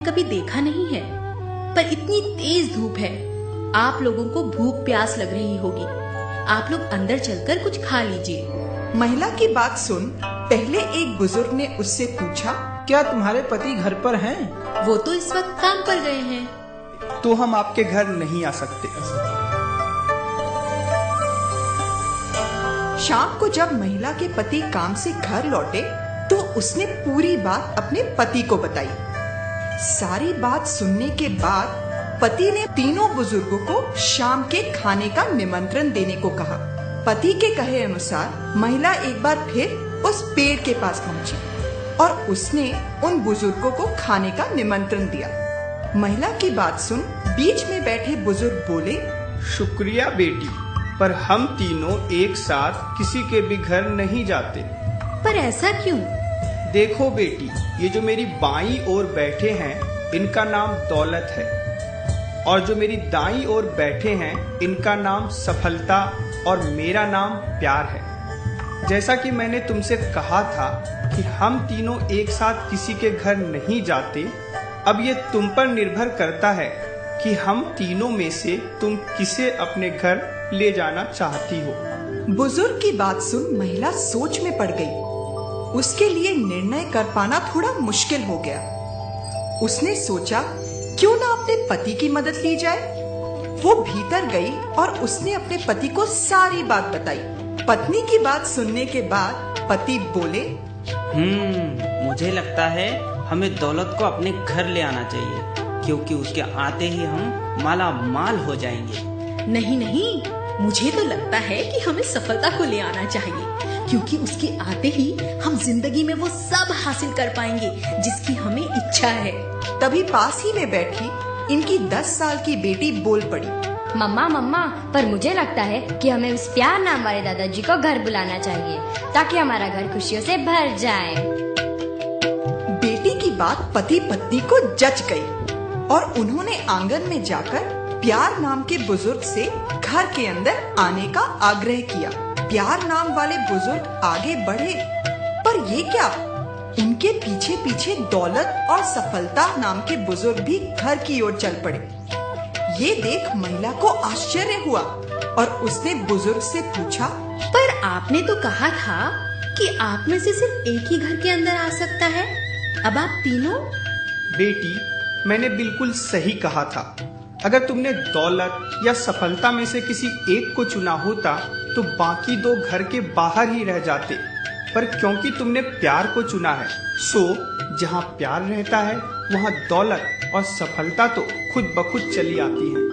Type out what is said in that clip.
कभी देखा नहीं है, पर इतनी तेज धूप है, आप लोगों को भूख प्यास लग रही होगी। आप लोग अंदर चलकर कुछ खा लीजिए। महिला की बात सुन पहले एक बुजुर्ग ने उससे पूछा, क्या तुम्हारे पति घर पर हैं? वो तो इस वक्त काम पर गए हैं। तो हम आपके घर नहीं आ सकते। शाम को जब महिला के पति काम से घर लौटे तो उसने पूरी बात अपने पति को बताई। सारी बात सुनने के बाद पति ने तीनों बुजुर्गों को शाम के खाने का निमंत्रण देने को कहा। पति के कहे अनुसार महिला एक बार फिर उस पेड़ के पास पहुंची और उसने उन बुजुर्गों को खाने का निमंत्रण दिया। महिला की बात सुन बीच में बैठे बुजुर्ग बोले, शुक्रिया बेटी, पर हम तीनों एक साथ किसी के भी घर नहीं जाते। पर ऐसा क्यों? देखो बेटी, ये जो मेरी बाईं ओर बैठे हैं इनका नाम दौलत है, और जो मेरी दाईं ओर बैठे हैं इनका नाम सफलता और मेरा नाम प्यार है। जैसा कि मैंने तुमसे कहा था कि हम तीनों एक साथ किसी के घर नहीं जाते, अब ये तुम पर निर्भर करता है कि हम तीनों में से तुम किसे अपने घर ले जाना चाहती हो। बुजुर्ग की बात सुन महिला सोच में पड़ गई। उसके लिए निर्णय कर पाना थोड़ा मुश्किल हो गया। उसने सोचा क्यों ना अपने पति की मदद ली जाए। वो भीतर गई और उसने अपने पति को सारी बात बताई। पत्नी की बात सुनने के बाद पति बोले, मुझे लगता है हमें दौलत को अपने घर ले आना चाहिए, क्योंकि उसके आते ही हम माला माल हो जाएंगे। नहीं नहीं, मुझे तो लगता है कि हमें सफलता को ले आना चाहिए, क्योंकि उसके आते ही हम जिंदगी में वो सब हासिल कर पाएंगे जिसकी हमें इच्छा है। तभी पास ही में बैठी इनकी 10 साल की बेटी बोल पड़ी, मम्मा, पर मुझे लगता है कि हमें उस प्यार नाम वाले दादाजी को घर बुलाना चाहिए, ताकि हमारा घर खुशियों से भर जाए। बेटी की बात पति पत्नी को जच गई और उन्होंने आंगन में जाकर प्यार नाम के बुजुर्ग से घर के अंदर आने का आग्रह किया। प्यार नाम वाले बुजुर्ग आगे बढ़े, पर ये क्या, उनके पीछे पीछे दौलत और सफलता नाम के बुजुर्ग भी घर की ओर चल पड़े। ये देख महिला को आश्चर्य हुआ और उसने बुजुर्ग से पूछा, पर आपने तो कहा था कि आप में से सिर्फ एक ही घर के अंदर आ सकता है, अब आप तीनों? बेटी, मैंने बिल्कुल सही कहा था। अगर तुमने दौलत या सफलता में से किसी एक को चुना होता तो बाकी दो घर के बाहर ही रह जाते, पर क्योंकि तुमने प्यार को चुना है, सो जहाँ प्यार रहता है वहाँ दौलत और सफलता तो खुद ब खुद चली आती है।